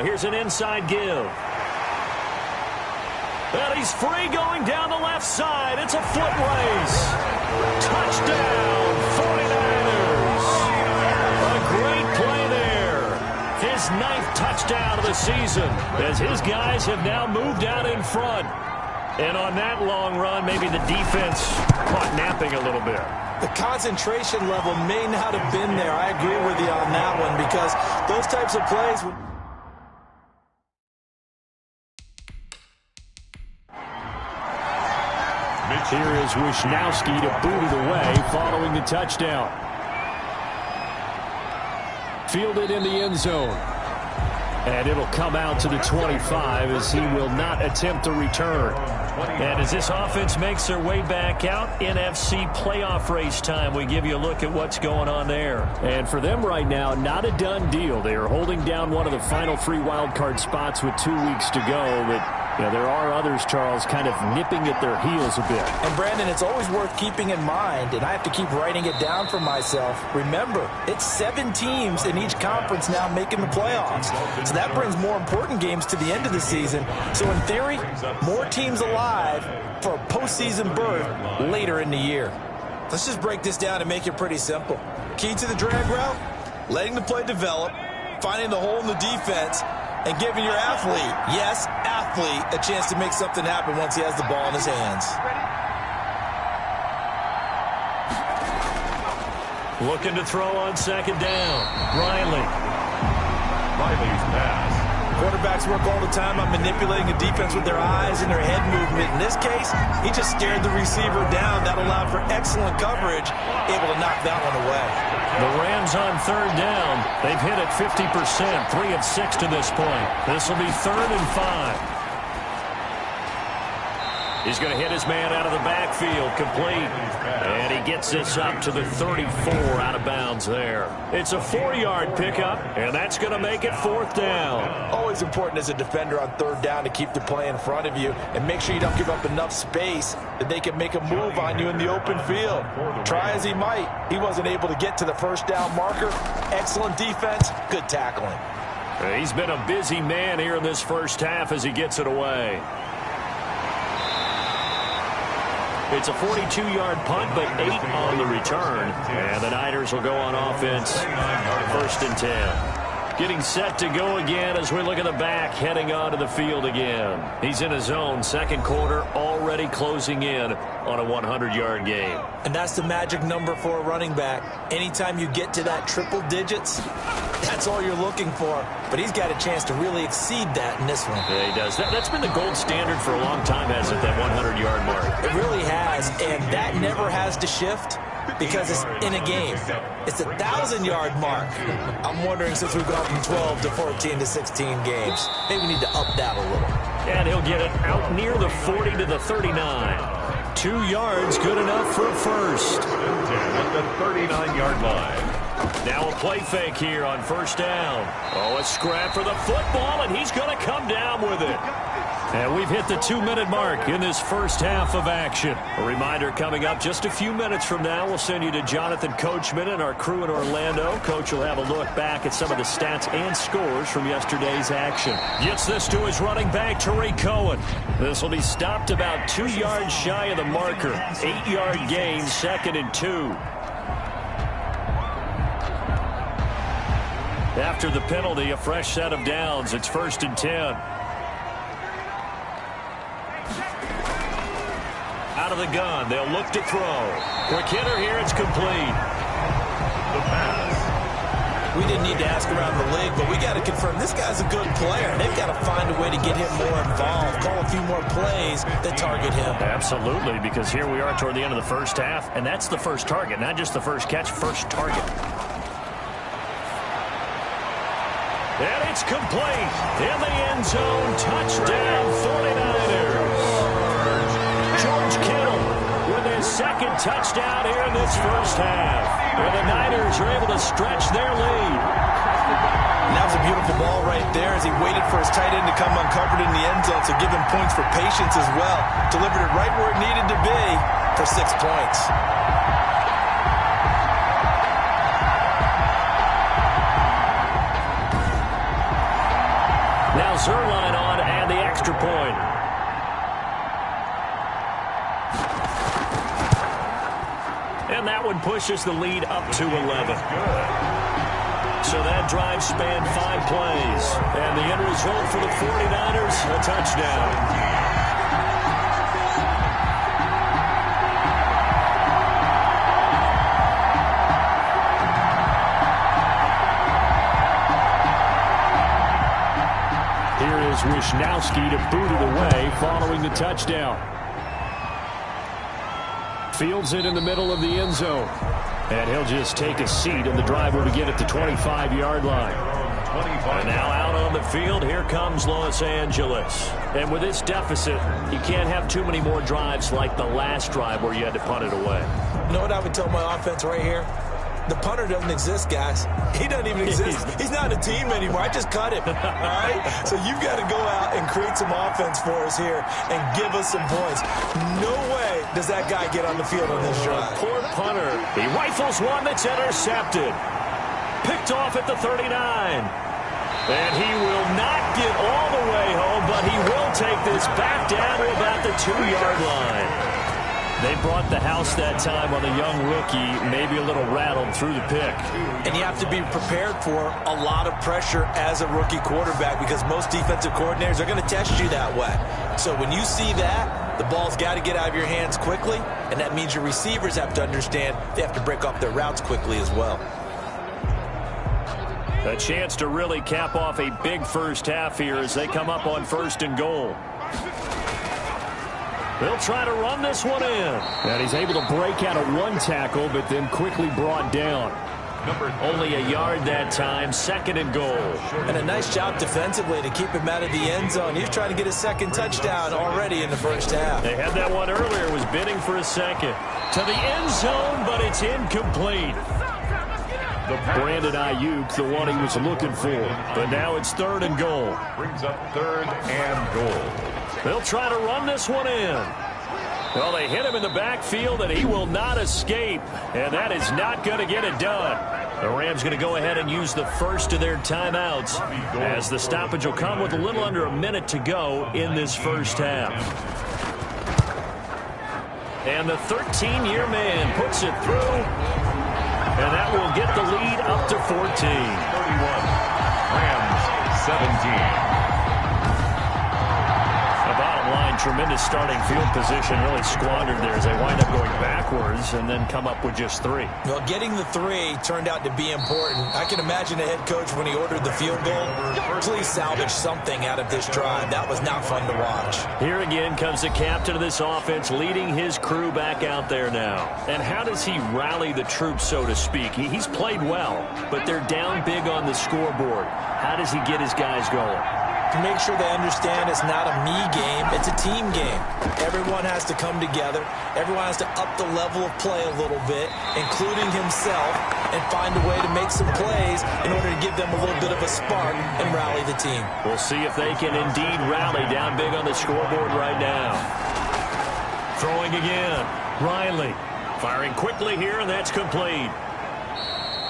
Here's an inside give. And he's free going down the left side. It's a foot race. Touchdown, 49ers. A great play there. His 9th touchdown of the season as his guys have now moved out in front. And on that long run, maybe the defense caught napping a little bit. The concentration level may not have been there. I agree with you on that one because those types of plays would... Here is Wisnowski to boot it away following the touchdown. Fielded in the end zone. And it'll come out to the 25 as he will not attempt to return. And as this offense makes their way back out, NFC playoff race time, we give you a look at what's going on there. And for them right now, not a done deal. They are holding down one of the final 3 wild card spots with 2 weeks to go, but there are others, Charles, kind of nipping at their heels a bit. And, Brandon, it's always worth keeping in mind, and I have to keep writing it down for myself. Remember, it's 7 teams in each conference now making the playoffs. So that brings more important games to the end of the season. So, in theory, more teams alive for a postseason berth later in the year. Let's just break this down and make it pretty simple. Key to the drag route, letting the play develop, finding the hole in the defense, and giving your athlete, yes, athlete, a chance to make something happen once he has the ball in his hands. Looking to throw on second down. Riley's pass. Quarterbacks work all the time on manipulating a defense with their eyes and their head movement. In this case, he just stared the receiver down. That allowed for excellent coverage, able to knock that one away. The Rams on third down. They've hit it 50%, 3 of 6 to this point. This will be 3rd and 5. He's going to hit his man out of the backfield, complete. And he gets this up to the 34 out of bounds there. It's a 4-yard pickup, and that's going to make it 4th down. Always important as a defender on 3rd down to keep the play in front of you and make sure you don't give up enough space that they can make a move on you in the open field. Try as he might, he wasn't able to get to the 1st down marker. Excellent defense, good tackling. He's been a busy man here in this first half as he gets it away. It's a 42-yard punt, but 8 on the return. And the Niners will go on offense, 1st and 10. Getting set to go again as we look at the back, heading onto the field again. He's in his zone, 2nd quarter, already closing in on a 100-yard game. And that's the magic number for a running back. Anytime you get to that triple digits, that's all you're looking for. But he's got a chance to really exceed that in this one. Yeah, he does. That's been the gold standard for a long time, hasn't it, that 100-yard mark? It really has, and that never has to shift because it's in a game. It's a 1,000-yard mark. I'm wondering, since we've gone from 12 to 14 to 16 games, maybe we need to up that a little. And he'll get it out near the 40 to the 39. 2 yards, good enough for a first. At the 39-yard line. Now a play fake here on 1st down. Oh, a scrap for the football, and he's going to come down with it. And we've hit the 2-minute mark in this first half of action. A reminder coming up just a few minutes from now, we'll send you to Jonathan Coachman and our crew in Orlando. Coach will have a look back at some of the stats and scores from yesterday's action. Gets this to his running back, Tariq Cohen. This will be stopped about 2 yards shy of the marker. 8-yard gain, 2nd and 2. After the penalty, a fresh set of downs. It's 1st and 10. Out of the gun, they'll look to throw. Quick hitter here, it's complete. The pass. We didn't need to ask around the league, but we got to confirm this guy's a good player. They've got to find a way to get him more involved, call a few more plays that target him. Absolutely, because here we are toward the end of the first half, and that's the first target, not just the first catch, first target. And it's complete. In the end zone, touchdown 49ers. George Kittle with his 2nd touchdown here in this first half. And the Niners are able to stretch their lead. And that was a beautiful ball right there as he waited for his tight end to come uncovered in the end zone, so give him points for patience as well. Delivered it right where it needed to be for 6 points. Now Zuerlein on and the extra point. And that one pushes the lead up to 11. So that drive spanned 5 plays. And the end result for the 49ers, a touchdown. Wishnowsky to boot it away following the touchdown. Fields it in the middle of the end zone. And he'll just take a seat, and the drive will begin at the 25-yard line. And now out on the field, here comes Los Angeles. And with this deficit, you can't have too many more drives like the last drive where you had to punt it away. You know what I would tell my offense right here? The punter doesn't exist, guys. He doesn't even exist. He's not a team anymore. I just cut him. All right? So you've got to go out and create some offense for us here and give us some points. No way does that guy get on the field on this drive. Poor punter. He rifles one that's intercepted. Picked off at the 39. And he will not get all the way home, but he will take this back down to about the 2-yard line. They brought the house that time on the young rookie, maybe a little rattled through the pick. And you have to be prepared for a lot of pressure as a rookie quarterback because most defensive coordinators are going to test you that way. So when you see that, the ball's got to get out of your hands quickly, and that means your receivers have to understand they have to break off their routes quickly as well. A chance to really cap off a big first half here as they come up on 1st and goal. They'll try to run this one in. And he's able to break out of one tackle, but then quickly brought down. Only a yard that time, 2nd and goal. And a nice job defensively to keep him out of the end zone. He was trying to get his 2nd touchdown already in the first half. They had that one earlier, was bidding for a 2nd. To the end zone, but it's incomplete. Brandon Ayuk, the one he was looking for. But now it's 3rd and goal. Brings up 3rd and goal. They'll try to run this one in. Well, they hit him in the backfield, and he will not escape. And that is not going to get it done. The Rams going to go ahead and use the first of their timeouts as the stoppage will come with a little under a minute to go in this first half. And the 13-year man puts it through. And that will get the lead up to 14. 31. Rams 17. Tremendous starting field position, really squandered there as they wind up going backwards and then come up with just 3. Well, getting the 3 turned out to be important. I can imagine the head coach when he ordered the field goal. Please salvage something out of this drive. That was not fun to watch. Here again comes the captain of this offense leading his crew back out there now. And how does he rally the troops, so to speak? He's played well, but they're down big on the scoreboard. How does he get his guys going? To make sure they understand it's not a me game, it's a team game. Everyone has to come together. Everyone has to up the level of play a little bit, including himself, and find a way to make some plays in order to give them a little bit of a spark and rally the team. We'll see if they can indeed rally down big on the scoreboard right now. Throwing again. Riley firing quickly here, and that's complete.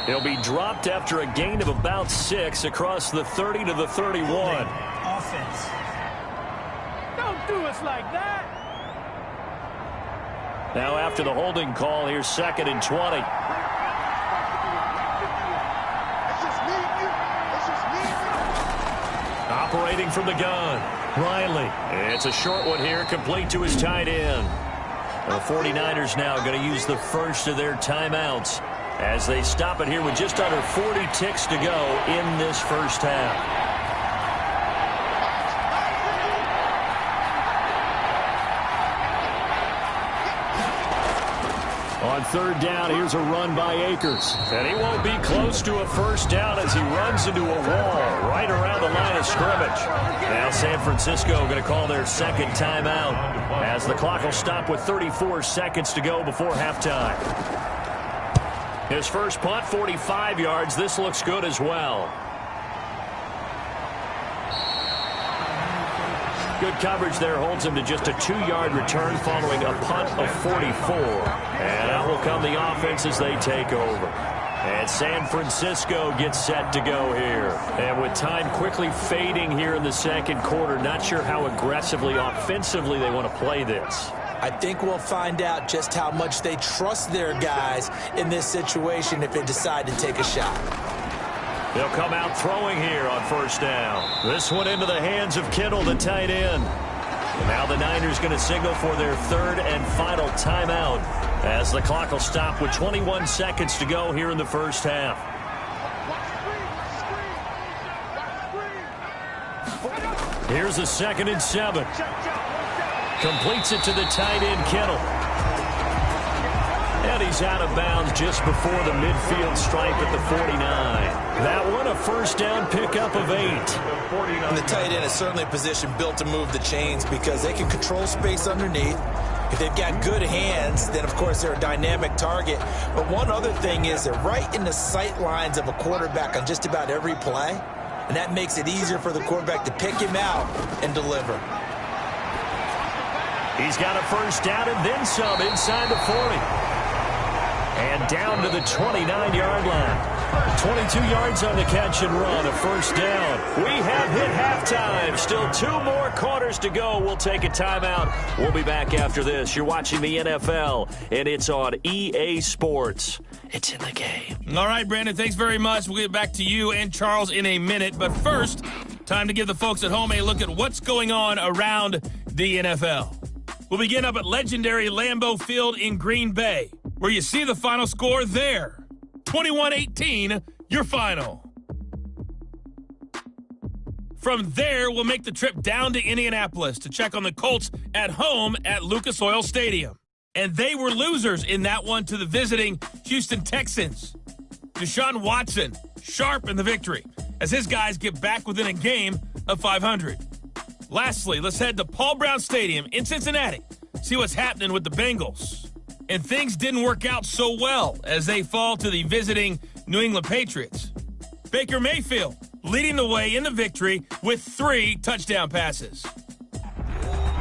He'll be dropped after a gain of about 6 across the 30 to the 31. Offense. Don't do us like that. Now after the holding call, here's 2nd and 20. Operating from the gun. Riley. It's a short one here, complete to his tight end. The 49ers now going to use the first of their timeouts as they stop it here with just under 40 ticks to go in this first half. On 3rd down, here's a run by Akers. And he won't be close to a first down as he runs into a wall right around the line of scrimmage. Now San Francisco going to call their 2nd timeout as the clock will stop with 34 seconds to go before halftime. His first punt, 45 yards. This looks good as well. Good coverage there holds him to just a 2-yard return following a punt of 44. And out will come the offense as they take over. And San Francisco gets set to go here. And with time quickly fading here in the second quarter, not sure how aggressively, offensively they want to play this. I think we'll find out just how much they trust their guys in this situation if they decide to take a shot. They'll come out throwing here on first down. This one into the hands of Kittle, the tight end. And now the Niners going to signal for their third and final timeout as the clock will stop with 21 seconds to go here in the first half. Here's a 2nd and 7. Completes it to the tight end, Kittle. And he's out of bounds just before the midfield stripe at the 49. That one a first down pickup of 8. And the tight end is certainly a position built to move the chains because they can control space underneath. If they've got good hands, then, of course, they're a dynamic target. But one other thing is they're right in the sight lines of a quarterback on just about every play. And that makes it easier for the quarterback to pick him out and deliver. He's got a first down and then some inside the 40. And down to the 29-yard line. 22 yards on the catch and run, a first down. We have hit halftime. Still 2 more quarters to go. We'll take a timeout. We'll be back after this. You're watching the NFL, and it's on EA Sports. It's in the game. All right, Brandon, thanks very much. We'll get back to you and Charles in a minute. But first, time to give the folks at home a look at what's going on around the NFL. We'll begin up at legendary Lambeau Field in Green Bay, where you see the final score there. 21-18, your final. From there, we'll make the trip down to Indianapolis to check on the Colts at home at Lucas Oil Stadium. And they were losers in that one to the visiting Houston Texans. Deshaun Watson, sharp in the victory, as his guys get back within a game of 500. Lastly, let's head to Paul Brown Stadium in Cincinnati, see what's happening with the Bengals. And things didn't work out so well as they fall to the visiting New England Patriots. Baker Mayfield leading the way in the victory with 3 touchdown passes.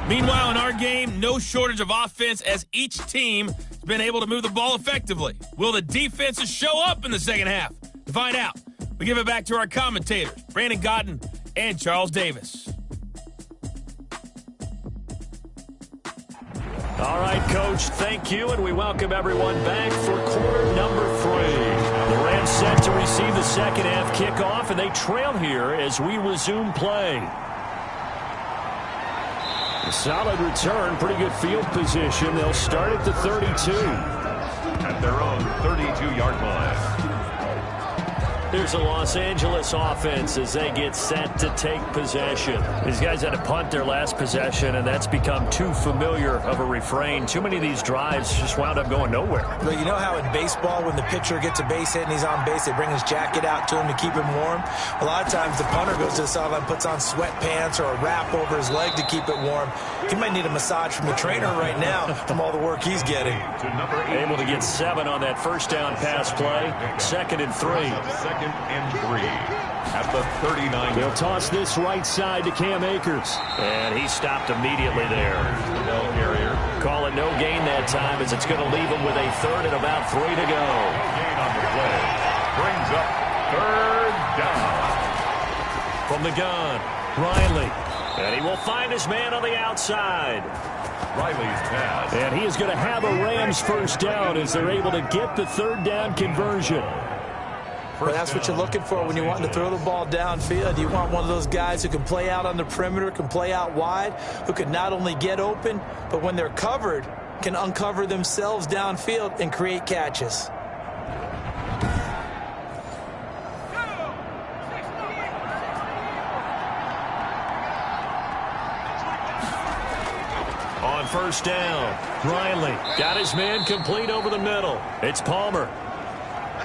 Meanwhile, in our game, no shortage of offense as each team has been able to move the ball effectively. Will the defenses show up in the second half? To find out, we give it back to our commentators, Brandon Gaudin and Charles Davis. All right, Coach, thank you, and we welcome everyone back for quarter number 3. The Rams set to receive the second half kickoff, and they trail here as we resume play. A solid return, pretty good field position. They'll start at the 32. At their own 32-yard line. Here's the Los Angeles offense as they get set to take possession. These guys had to punt their last possession, and that's become too familiar of a refrain. Too many of these drives just wound up going nowhere. Well, you know how in baseball, when the pitcher gets a base hit and he's on base, they bring his jacket out to him to keep him warm? A lot of times the punter goes to the sideline, puts on sweatpants or a wrap over his leg to keep it warm. He might need a massage from the trainer right now from all the work he's getting. Able to get 7 on that first down pass play. 2nd and 3. 2nd and 3 at the 39. They'll toss this right side to Cam Akers. And he stopped immediately there. Bell carrier. Call it no gain that time as it's going to leave him with a 3rd and about 3 to go. Gain on the play. Brings up 3rd down. From the gun, Riley. And he will find his man on the outside. Riley's pass. And he is going to have a Rams first down as they're able to get the 3rd down conversion. Well, that's what you're looking for when you want to throw the ball downfield. You want one of those guys who can play out on the perimeter, can play out wide, who can not only get open, but when they're covered, can uncover themselves downfield and create catches. On first down, Riley got his man complete over the middle. It's Palmer.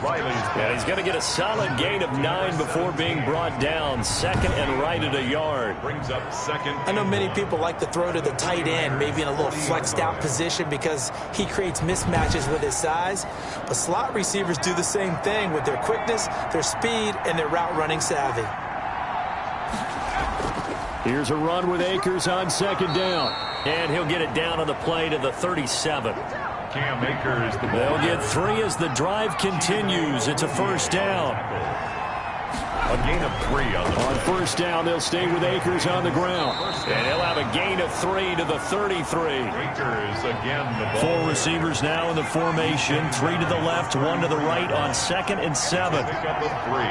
And he's going to get a solid gain of 9 before being brought down. 2nd and right at a yard. Brings up 2nd. I know many people like to throw to the tight end, maybe in a little flexed out position because he creates mismatches with his size. But slot receivers do the same thing with their quickness, their speed, and their route running savvy. Here's a run with Akers on 2nd down. And he'll get it down on the play to the 37. Cam Akers. They'll get 3 as the drive continues. It's a first down. A gain of 3 on first down. They'll stay with Akers on the ground. And he'll have a gain of 3 to the 33. Akers again. The ball 4 receivers now in the formation. 3 to the left, 1 to the right on 2nd and 7. Pick up a 3.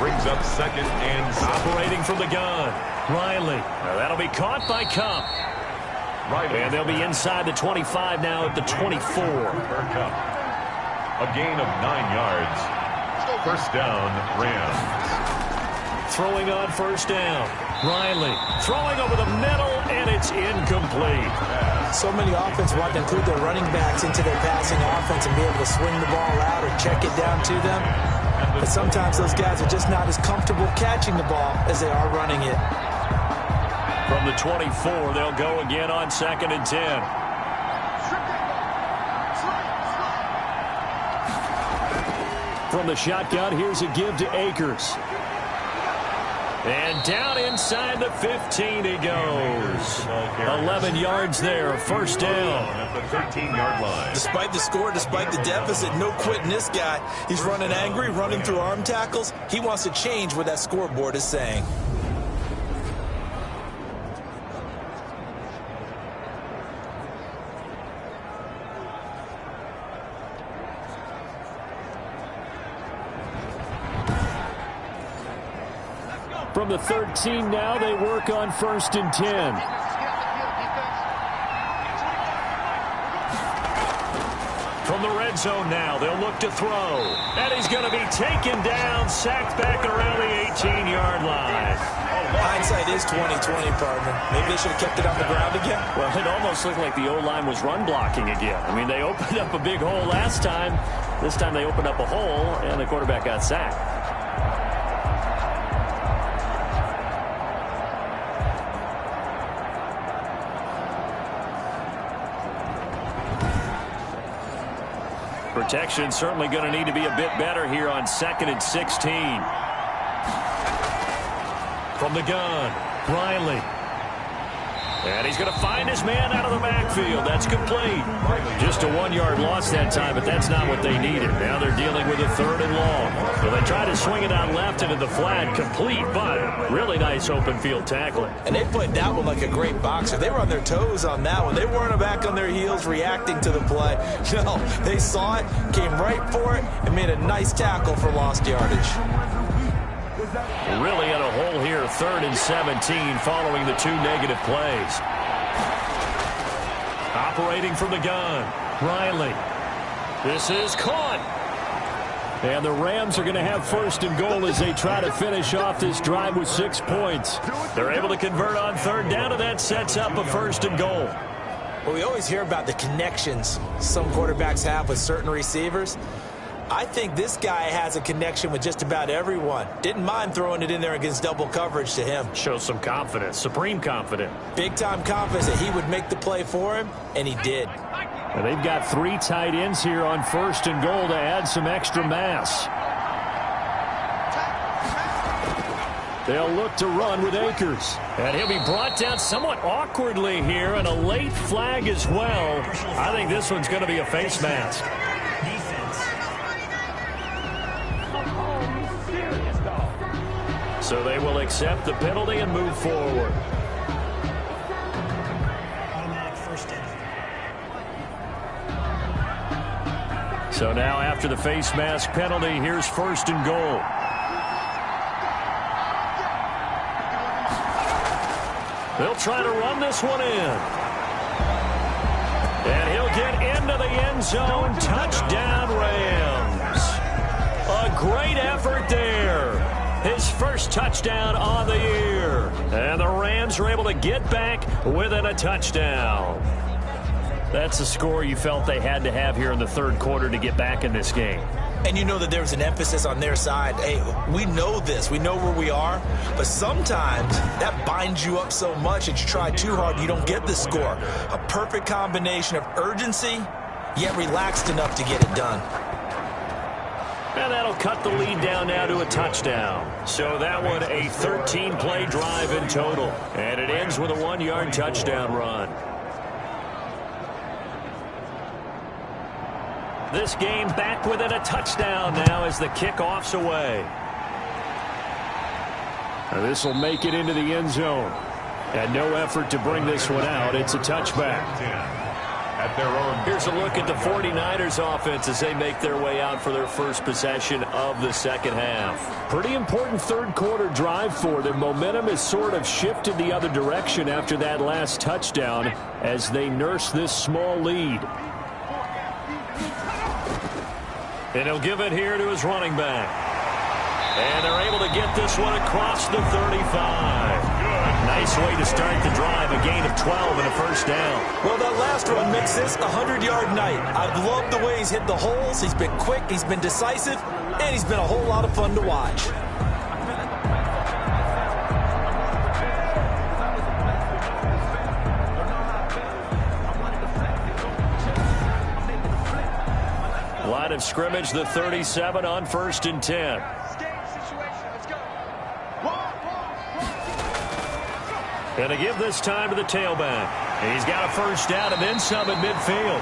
Brings up 2nd and 7. Operating from the gun. Riley. Now that'll be caught by Kupp. And they'll be inside the 25 now at the 24. A gain of 9 yards. First down, Rams. Throwing on first down. Riley throwing over the middle, and it's incomplete. So many offenses want to include their running backs into their passing offense and be able to swing the ball out or check it down to them. But sometimes those guys are just not as comfortable catching the ball as they are running it. From the 24, they'll go again on 2nd and 10. From the shotgun, here's a give to Akers. And down inside the 15 he goes. 11 yards there, first down. At the 13-yard line. Despite the score, despite the deficit, no quitting this guy. He's running angry, running through arm tackles. He wants to change what that scoreboard is saying. From the 13 now, they work on 1st and 10. From the red zone now, they'll look to throw. And he's going to be taken down, sacked back around the 18-yard line. Hindsight is 20/20, partner. Maybe they should have kept it on the ground again. Well, it almost looked like the O-line was run blocking again. I mean, they opened up a big hole last time. This time they opened up a hole, and the quarterback got sacked. Protection certainly going to need to be a bit better here on 2nd and 16. From the gun, Riley. And he's going to find his man out of the backfield. That's complete. Just a 1-yard loss that time, but that's not what they needed. Now they're dealing with a 3rd and long. So they try to swing it out left into the flat, complete, but really nice open field tackling. And they played that one like a great boxer. They were on their toes on that one. They weren't back on their heels reacting to the play. No, they saw it, came right for it, and made a nice tackle for lost yardage. Really in a hole here, 3rd and 17 following the 2 negative plays. Operating from the gun, Riley. This is caught. And the Rams are going to have 1st and goal as they try to finish off this drive with 6 points. They're able to convert on 3rd down, and that sets up a 1st and goal. Well, we always hear about the connections some quarterbacks have with certain receivers. I think this guy has a connection with just about everyone. Didn't mind throwing it in there against double coverage to him. Shows some confidence, supreme confidence. Big-time confidence that he would make the play for him, and he did. And they've got 3 tight ends here on 1st and goal to add some extra mass. They'll look to run with Akers. And he'll be brought down somewhat awkwardly here, and a late flag as well. I think this one's going to be a face mask. So they will accept the penalty and move forward. So now after the face mask penalty, here's 1st and goal. They'll try to run this one in. And he'll get into the end zone. Touchdown, Rams. A great effort there. His first touchdown on the year. And the Rams are able to get back within a touchdown. That's the score you felt they had to have here in the 3rd quarter to get back in this game. And you know that there's an emphasis on their side. Hey, we know this. We know where we are. But sometimes that binds you up so much that you try too hard, you don't get the score. A perfect combination of urgency, yet relaxed enough to get it done. And that'll cut the lead down now to a touchdown. So that one a 13-play drive in total. And it ends with a 1-yard touchdown run. This game back within a touchdown now as the kickoff's away. This will make it into the end zone. And no effort to bring this one out. It's a touchback. At their own. Here's a look at the 49ers offense as they make their way out for their first possession of the second half. Pretty important third quarter drive for them. Momentum has sort of shifted the other direction after that last touchdown as they nurse this small lead. And he'll give it here to his running back. And they're able to get this one across the 35. Nice way to start the drive, a gain of 12 and a first down. Well, that last run makes this a 100-yard night. I've loved the way he's hit the holes. He's been quick, he's been decisive, and he's been a whole lot of fun to watch. Line of scrimmage, the 37 on 1st and 10. And to give this time to the tailback. He's got a first down and then some at midfield.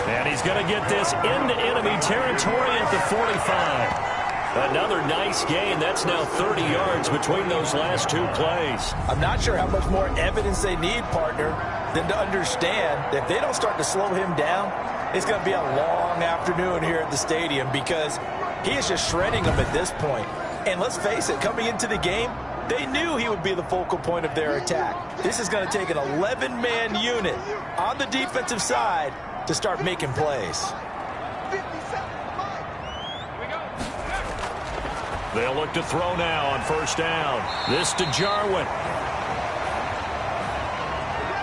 And he's going to get this into enemy territory at the 45. Another nice gain. That's now 30 yards between those last two plays. I'm not sure how much more evidence they need, partner, than to understand that if they don't start to slow him down, it's going to be a long afternoon here at the stadium because he is just shredding them at this point. And let's face it, coming into the game, they knew he would be the focal point of their attack. This is going to take an 11-man unit on the defensive side to start making plays. They'll look to throw now on first down. This to Jarwin.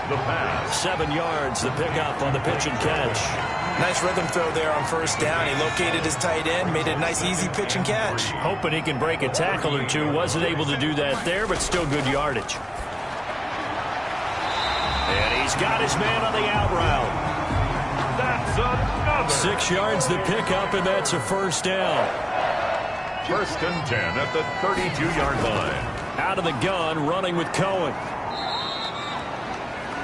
The pass. 7 yards, the pickup on the pitch and catch. Nice rhythm throw there on first down. He located his tight end, made it a nice, easy pitch and catch. Hoping he can break a tackle or two. Wasn't able to do that there, but still good yardage. And he's got his man on the out route. That's another. 6 yards the pickup, and that's a first down. 1st and 10 at the 32-yard line. Out of the gun, running with Cohen.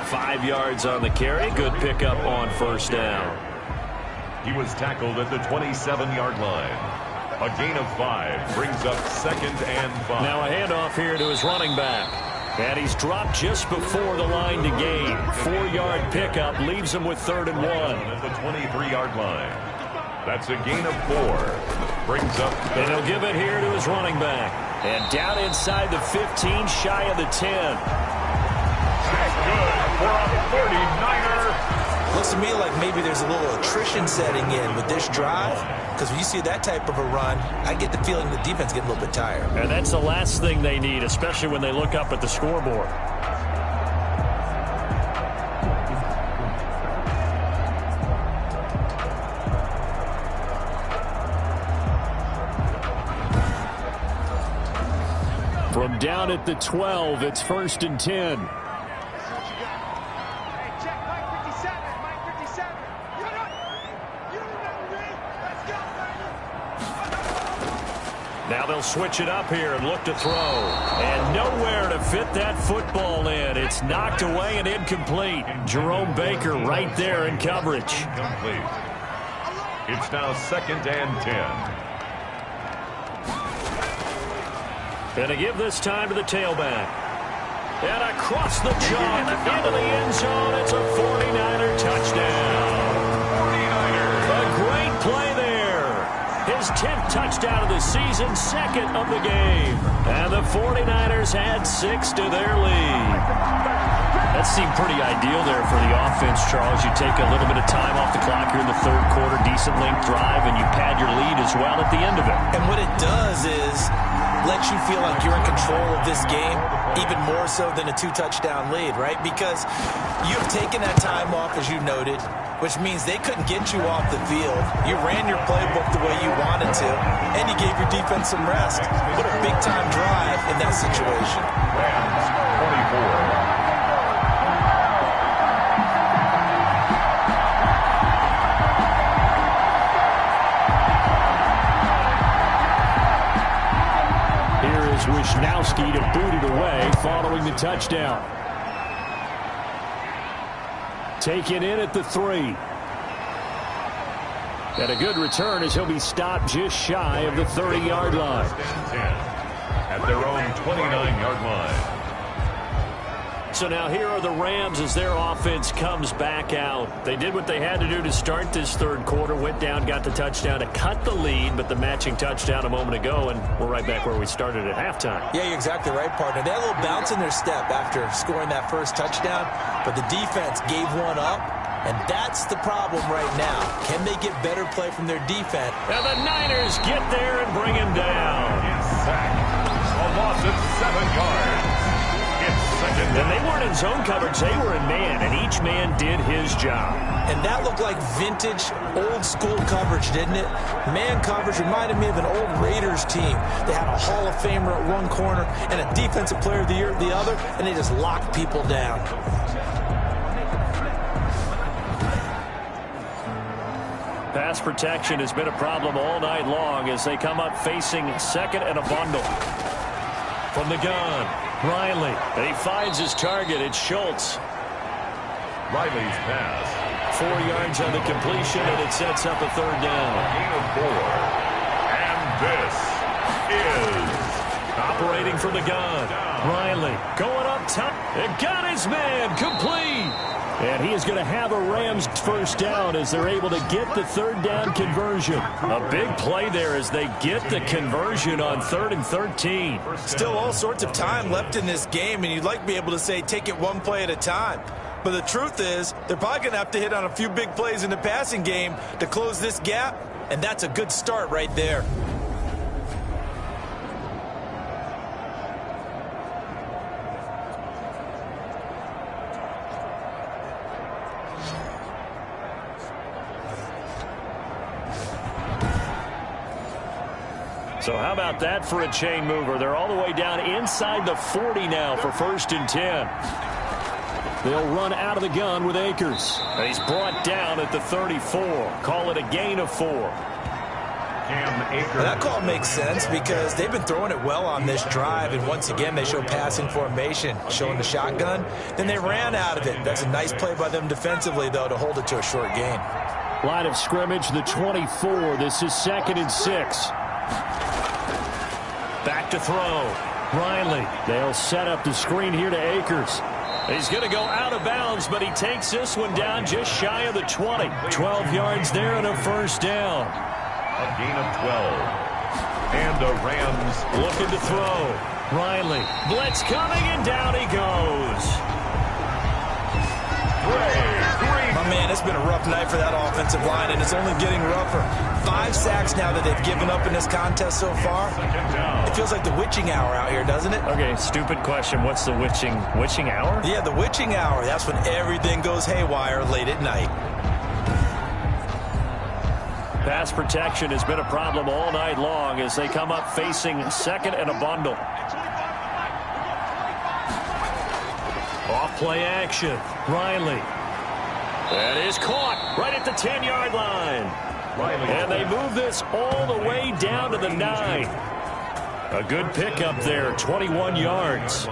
5 yards on the carry. Good pickup on first down. He was tackled at the 27-yard line. A gain of 5 brings up 2nd and 5. Now a handoff here to his running back. And he's dropped just before the line to gain. 4-yard pickup leaves him with 3rd and 1. At the 23-yard line. That's a gain of 4. Brings up. And he'll give it here to his running back. And down inside the 15, shy of the 10. That's good for a 49er. Looks to me like maybe there's a little attrition setting in with this drive, because when you see that type of a run, I get the feeling the defense getting a little bit tired. And that's the last thing they need, especially when they look up at the scoreboard. From down at the 12, it's 1st and 10. Now they'll switch it up here and look to throw. And nowhere to fit that football in. It's knocked away and incomplete. Jerome Baker right there in coverage. Incomplete. It's now 2nd and 10. And to give this time to the tailback. And across the chalk into the end zone. It's a 49er touchdown. 49ers. A great play there. His 10th touchdown of the season, 2nd of the game. And the 49ers add 6 to their lead. That seemed pretty ideal there for the offense, Charles. You take a little bit of time off the clock here in the 3rd quarter, decent length drive, and you pad your lead as well at the end of it. And what it does is let you feel like you're in control of this game, even more so than a 2-touchdown lead, right? Because you've taken that time off, as you noted, which means they couldn't get you off the field. You ran your playbook the way you wanted to, and you gave your defense some rest. What a big-time drive in that situation. Rams, 24. Wishnowski to boot it away following the touchdown. Taken in at the 3. And a good return as he'll be stopped just shy of the 30-yard line. At their own 29-yard line. So now here are the Rams as their offense comes back out. They did what they had to do to start this third quarter, went down, got the touchdown to cut the lead, but the matching touchdown a moment ago, and we're right back where we started at halftime. Yeah, you're exactly right, partner. They had a little bounce in their step after scoring that first touchdown, but the defense gave one up, and that's the problem right now. Can they get better play from their defense? And the Niners get there and bring him down. It's sacked. A loss of 7 yards. And they weren't in zone coverage, they were in man, and each man did his job. And that looked like vintage, old-school coverage, didn't it? Man coverage reminded me of an old Raiders team. They had a Hall of Famer at one corner and a Defensive Player of the Year at the other, and they just locked people down. Pass protection has been a problem all night long as they come up facing second and a bundle. From the gun, Riley, and he finds his target. It's Schultz. Riley's pass. 4 yards on the completion, and it sets up a third down. Gain of 4. And this is operating from the gun. Riley going up top. And got his man complete. And he is going to have a Rams first down as they're able to get the third down conversion. A big play there as they get the conversion on 3rd and 13. Still all sorts of time left in this game, and you'd like to be able to say take it one play at a time. But the truth is, they're probably going to have to hit on a few big plays in the passing game to close this gap, and that's a good start right there. So how about that for a chain mover? They're all the way down inside the 40 now for 1st and 10. They'll run out of the gun with Akers. And he's brought down at the 34. Call it a gain of 4. Cam Akers. That call makes sense because they've been throwing it well on this drive, and once again they show passing formation, showing the shotgun. Then they ran out of it. That's a nice play by them defensively, though, to hold it to a short gain. Line of scrimmage, the 24. This is 2nd and 6. Back to throw. Riley. They'll set up the screen here to Akers. He's going to go out of bounds, but he takes this one down just shy of the 20. 12 yards there and a first down. A gain of 12. And the Rams looking to throw. Riley. Blitz coming, and down he goes. My man, it's been a rough night for that offensive line, and it's only getting rougher. 5 sacks now that they've given up in this contest so far. It feels like the witching hour out here, doesn't it? Okay, stupid question. What's the witching hour? Yeah, the witching hour. That's when everything goes haywire late at night. Pass protection has been a problem all night long as they come up facing 2nd and a bundle. Off play action. Riley. That is caught right at the 10-yard line. And they move this all the way down to the 9. A good pickup there, 21 yards.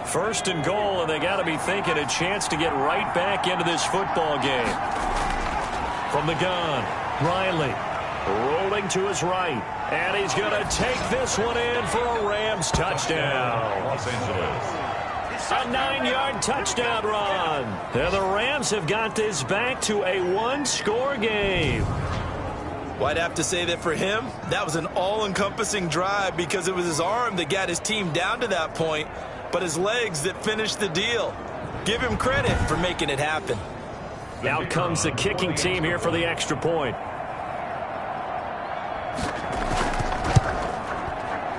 First and goal, and they got to be thinking a chance to get right back into this football game. From the gun, Riley rolling to his right, and he's going to take this one in for a Rams touchdown. Los Angeles. A 9-yard touchdown run. And the Rams have got this back to a 1-score game. Well, I'd have to say that for him, that was an all-encompassing drive because it was his arm that got his team down to that point, but his legs that finished the deal. Give him credit for making it happen. Out comes the kicking team here for the extra point.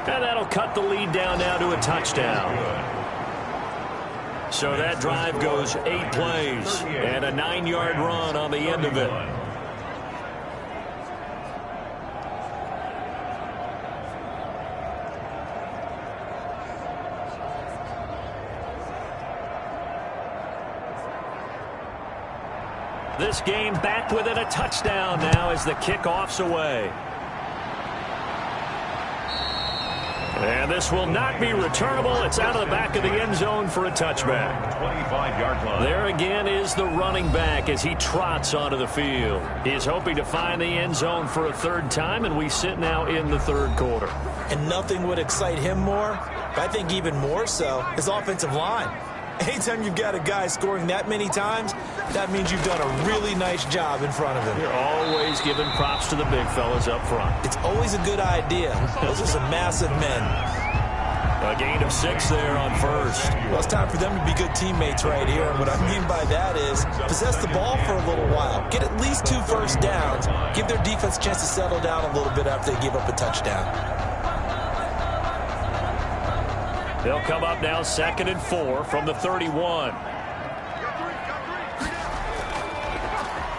And that'll cut the lead down now to a touchdown. So that drive goes 8 plays and a 9-yard run on the end of it. This game back within a touchdown now as the kickoff's away. And this will not be returnable. It's out of the back of the end zone for a touchback. 25-yard line. There again is the running back as he trots onto the field. He's hoping to find the end zone for a third time, and we sit now in the third quarter. And nothing would excite him more, but I think even more so, his offensive line. Anytime you've got a guy scoring that many times, that means you've done a really nice job in front of him. You're always giving props to the big fellas up front. It's always a good idea. Those are some massive men. A gain of 6 there on first. Well, it's time for them to be good teammates right here. And what I mean by that is possess the ball for a little while. Get at least 2 first downs. Give their defense a chance to settle down a little bit after they give up a touchdown. They'll come up now 2nd and 4 from the 31.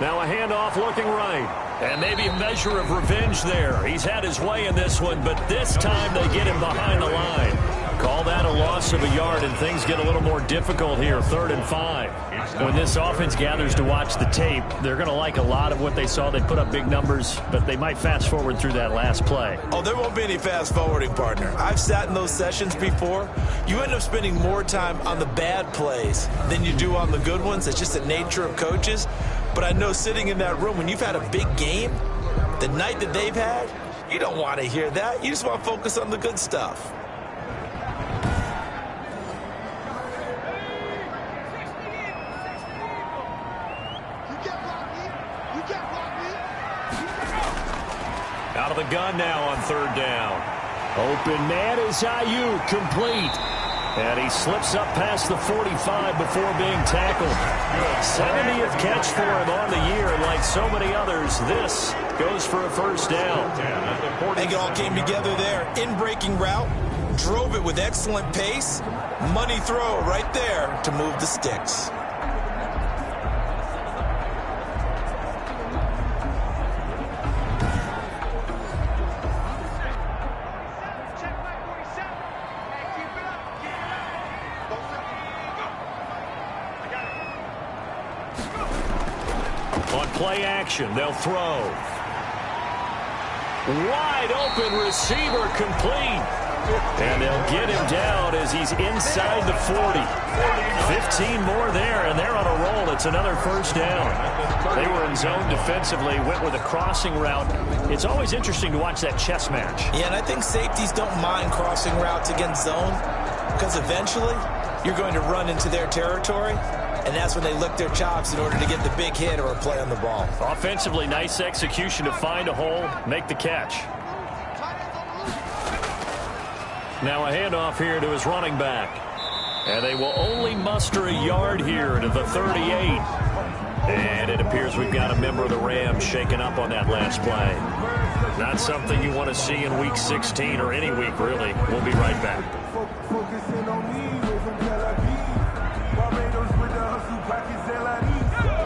Now a handoff looking right. And maybe a measure of revenge there. He's had his way in this one, but this time they get him behind the line. Call that a loss of a yard, and things get a little more difficult here, 3rd and 5. When this offense gathers to watch the tape, they're going to like a lot of what they saw. They put up big numbers, but they might fast forward through that last play. Oh, there won't be any fast forwarding, partner. I've sat in those sessions before. You end up spending more time on the bad plays than you do on the good ones. It's just the nature of coaches. But I know sitting in that room, when you've had a big game, the night that they've had, you don't want to hear that. You just want to focus on the good stuff. Out of the gun now on 3rd down. Open man is Ayuk, complete. And he slips up past the 45 before being tackled. 70th catch for him on the year, and like so many others, this goes for a first down. I think it all came together there. In-breaking route, drove it with excellent pace. Money throw right there to move the sticks. On play action, they'll throw. Wide open receiver, complete. And they'll get him down as he's inside the 40. 15 more there, and they're on a roll. It's another first down. They were in zone defensively, went with a crossing route. It's always interesting to watch that chess match. Yeah, and I think safeties don't mind crossing routes against zone because eventually you're going to run into their territory, and that's when they lick their chops in order to get the big hit or a play on the ball. Offensively, nice execution to find a hole, make the catch. Now a handoff here to his running back. And they will only muster a yard here to the 38. And it appears we've got a member of the Rams shaken up on that last play. Not something you want to see in Week 16 or any week, really. We'll be right back.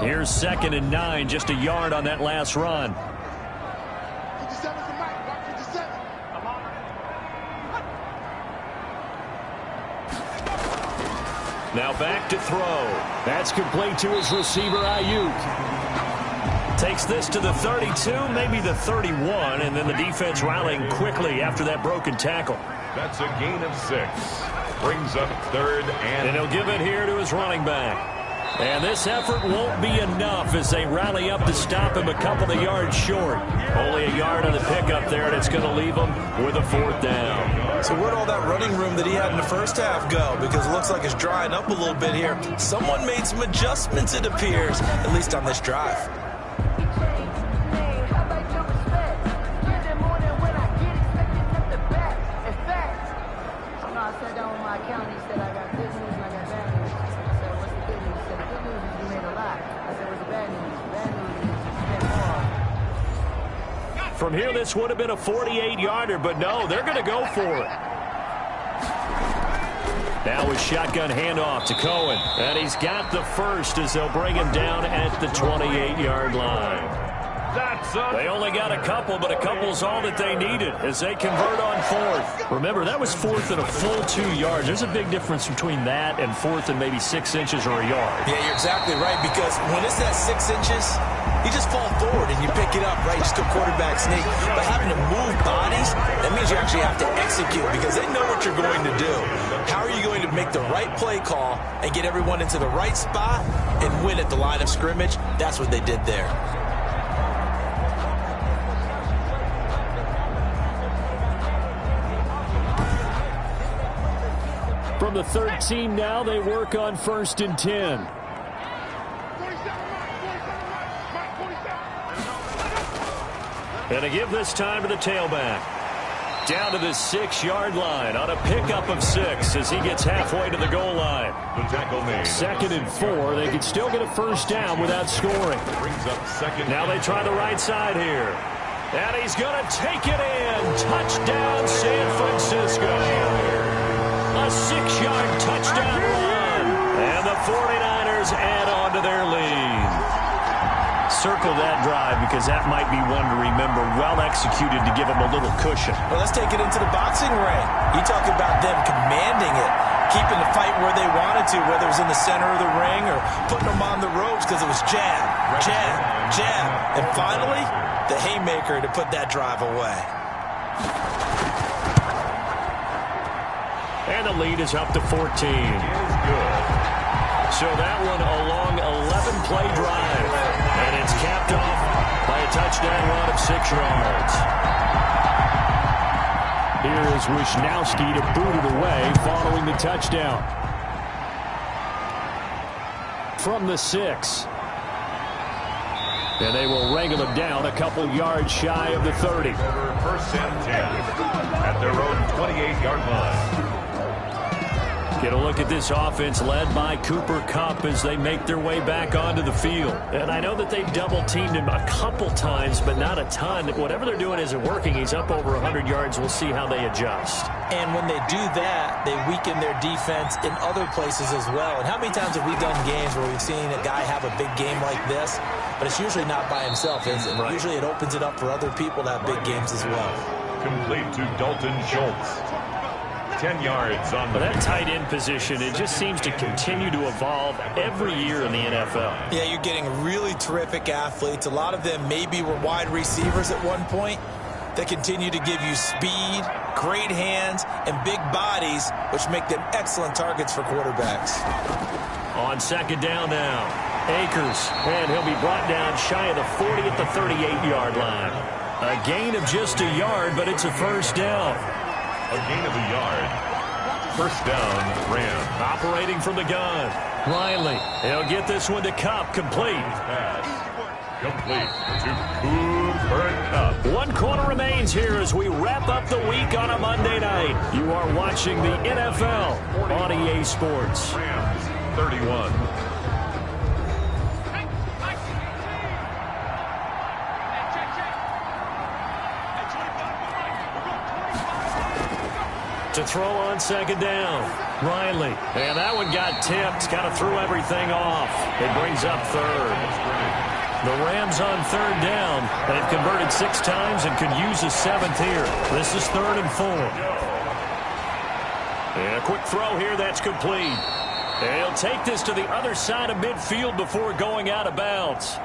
Here's 2nd and 9, just a yard on that last run. Now back to throw. That's complete to his receiver, Ayuk. Takes this to the 32, maybe the 31, and then the defense rallying quickly after that broken tackle. That's a gain of 6. Brings up 3rd and he'll give it here to his running back. And this effort won't be enough as they rally up to stop him a couple of yards short. Only a yard on the pickup there, and it's going to leave him with a 4th down. So where'd all that running room that he had in the first half go? Because it looks like it's drying up a little bit here. Someone made some adjustments, it appears, at least on this drive. From here, this would have been a 48-yarder, but no, they're going to go for it. Now with shotgun handoff to Cohen. And he's got the first as they'll bring him down at the 28-yard line. They only got a couple, but a couple's all that they needed as they convert on fourth. Remember, that was fourth and a full 2 yards. There's a big difference between that and fourth and maybe 6 inches or a yard. Yeah, you're exactly right, because when it's that 6 inches, you just fall forward and you pick it up, right? Just go quarterback sneak. But having to move bodies, that means you actually have to execute because they know what you're going to do. How are you going to make the right play call and get everyone into the right spot and win at the line of scrimmage? That's what they did there. From the 13 now, they work on 1st and 10. And to give this time to the tailback. Down to the 6-yard line on a pickup of 6 as he gets halfway to the goal line. The tackle made. 2nd and 4. They can still get a first down without scoring. Brings up 2nd. Now they try the right side here. And he's going to take it in. Touchdown, San Francisco. A 6-yard touchdown run. And the 49ers add on to their lead. Circle that drive because that might be one to remember. Well executed to give them a little cushion. Well, let's take it into the boxing ring. You talk about them commanding it, keeping the fight where they wanted to, whether it was in the center of the ring or putting them on the ropes because it was jab, jab, jab. And finally, the haymaker to put that drive away. And the lead is up to 14. Good. So that one a long 11-play drive. And it's capped off by a touchdown run of 6 yards. Here is Wisnowski to boot it away following the touchdown. From the 6. And they will wrangle him down a couple yards shy of the 30. 1st and 10 at their own 28-yard line. Get a look at this offense led by Cooper Kupp as they make their way back onto the field. And I know that they've double-teamed him a couple times, but not a ton. Whatever they're doing isn't working. He's up over 100 yards. We'll see how they adjust. And when they do that, they weaken their defense in other places as well. And how many times have we done games where we've seen a guy have a big game like this, but it's usually not by himself, is it? Right. Usually it opens it up for other people to have big games as well. Complete to Dalton Schultz. 10 yards on the that tight end position. It just seems to continue to evolve every year in the NFL. Yeah, you're getting really terrific athletes. A lot of them maybe were wide receivers at one point. They continue to give you speed, great hands, and big bodies, which make them excellent targets for quarterbacks. On 2nd down now, Akers, and he'll be brought down shy of the 40 at the 38-yard line. A gain of just a yard, but it's a first down. A gain of a yard. 1st down, Rams. Operating from the gun. Riley. He'll get this one to Kupp. Complete. Pass. Complete to Cooper Kupp. 1 quarter remains here as we wrap up the week on a Monday night. You are watching the NFL on EA Sports. Rams, 31. To throw on 2nd down. Riley. And that one got tipped. Kind of threw everything off. It brings up 3rd. The Rams on 3rd down. They've converted 6 times and could use a 7th here. This is 3rd and 4. And a quick throw here. That's complete. And he'll take this to the other side of midfield before going out of bounds.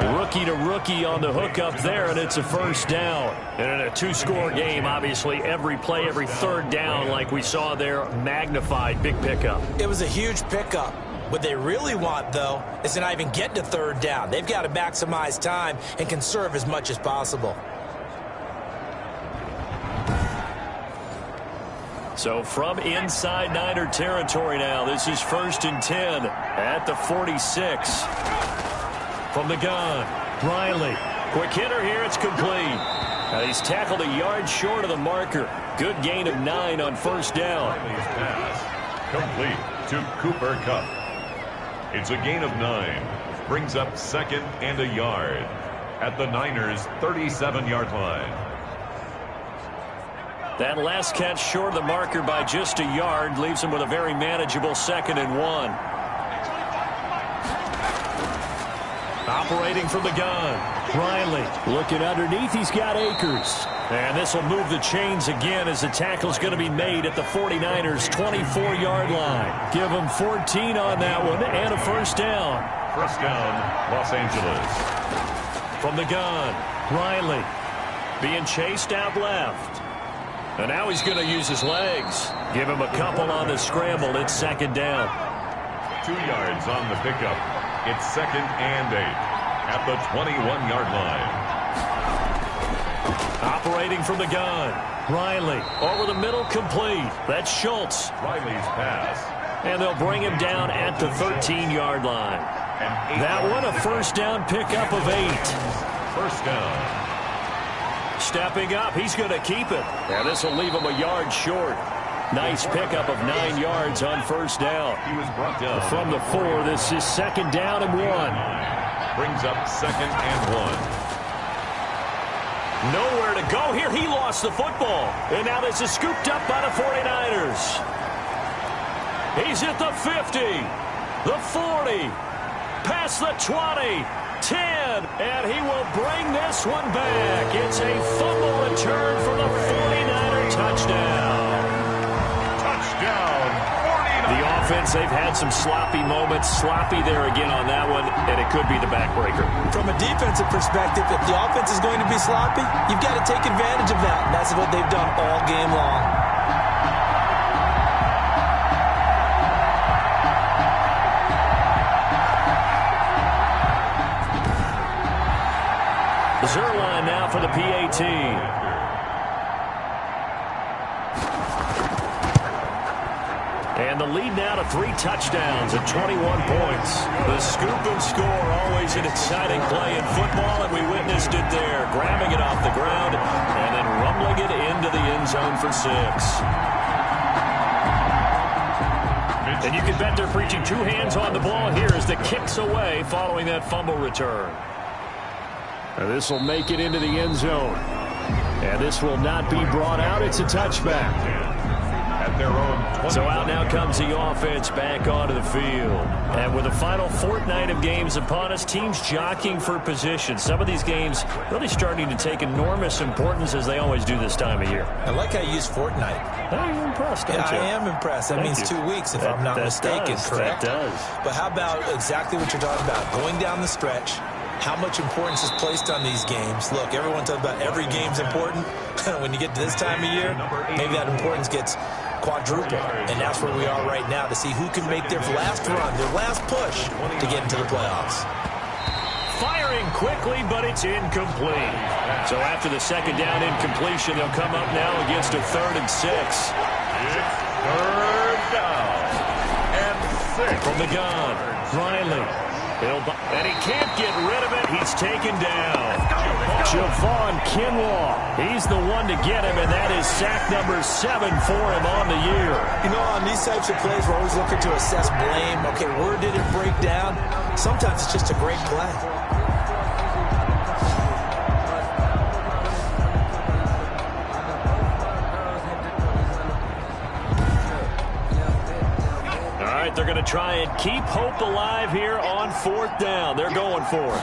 Rookie to rookie on the hook up there, and it's a first down. And in a 2-score game, obviously, every play, every 3rd down, like we saw there, magnified. Big pickup. It was a huge pickup. What they really want, though, is to not even get to 3rd down. They've got to maximize time and conserve as much as possible. So from inside Niner territory now, this is 1st and 10 at the 46. From the gun, Riley. Quick hitter here, it's complete. He's tackled a yard short of the marker. Good gain of 9 on 1st down. Riley's pass. Complete to Cooper Kupp. It's a gain of 9. Brings up 2nd and a yard at the Niners' 37-yard line. That last catch short of the marker by just a yard leaves him with a very manageable 2nd and 1. Operating from the gun. Riley looking underneath. He's got Akers. And this will move the chains again as the tackle's going to be made at the 49ers' 24-yard line. Give them 14 on that one and a first down. First down, Los Angeles. From the gun, Riley being chased out left. And now he's going to use his legs. Give him a couple on the scramble. It's second down. 2 yards on the pickup. It's second and 8 at the 21-yard line. Operating from the gun, Riley over the middle, complete. That's Schultz. Riley's pass. And they'll bring him down at the 13-yard line. That one a first down pickup of 8. First down. Stepping up, he's going to keep it. And this will leave him a yard short. Nice pickup of 9 yards on first down. He was brought down from the 4. This is second down and 1. Brings up second and 1. Nowhere to go here. He lost the football. And now this is scooped up by the 49ers. He's at the 50, the 40, past the 20, 10, and he will bring this one back. It's a fumble return for the 49er touchdown. Touchdown, 49ers. The offense, they've had some sloppy moments. Sloppy there again on that one, and it could be the backbreaker. From a defensive perspective, if the offense is going to be sloppy, you've got to take advantage of that. And that's what they've done all game long. Zuerlein now for the PAT. And the lead now to 3 touchdowns at 21 points. The scoop and score, always an exciting play in football, and we witnessed it there. Grabbing it off the ground and then rumbling it into the end zone for 6. And you can bet they're preaching 2 hands on the ball here as the kick's away following that fumble return. And this will make it into the end zone. And this will not be brought out. It's a touchback. At their own 20. So out now comes the offense back onto the field. And with the final fortnight of games upon us, teams jockeying for position. Some of these games really starting to take enormous importance as they always do this time of year. I like how you use fortnight. I'm impressed, don't you? I am impressed. That means 2 weeks, if I'm not mistaken, correct? That does. But how about exactly what you're talking about? Going down the stretch, how much importance is placed on these games. Look, everyone talks about every game's important. When you get to this time of year, maybe that importance gets quadrupled. And that's where we are right now to see who can make their last run, their last push to get into the playoffs. Firing quickly, but it's incomplete. So after the second down incompletion, they'll come up now against a 3rd and 6. It's 3rd down and 6. From the gun, Riley. And he can't get rid of it. He's taken down. Javon Kinlaw. He's the one to get him, and that is sack number 7 for him on the year. You know, on these types of plays, we're always looking to assess blame. Okay, where did it break down? Sometimes it's just a great play. They're going to try and keep hope alive here on 4th down. They're going for it.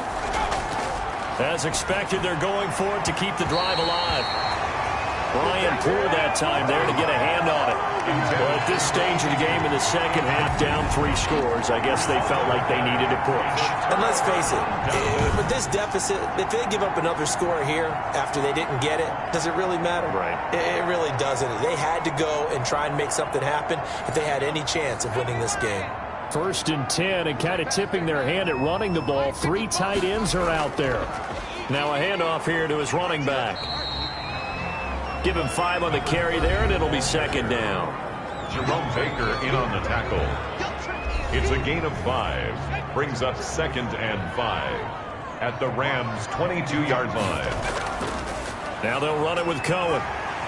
As expected, they're going for it to keep the drive alive. Brian Poole that time there to get a hand on it. Well, at this stage of the game in the second half, down 3 scores, I guess they felt like they needed a push. And let's face it, with this deficit, if they give up another score here after they didn't get it, does it really matter? Right. It really doesn't. They had to go and try and make something happen if they had any chance of winning this game. 1st and 10, and kind of tipping their hand at running the ball. 3 tight ends are out there. Now a handoff here to his running back. Give him 5 on the carry there, and it'll be second down. Jerome Baker in on the tackle. It's a gain of 5. Brings up 2nd and 5 at the Rams' 22-yard line. Now they'll run it with Cohen.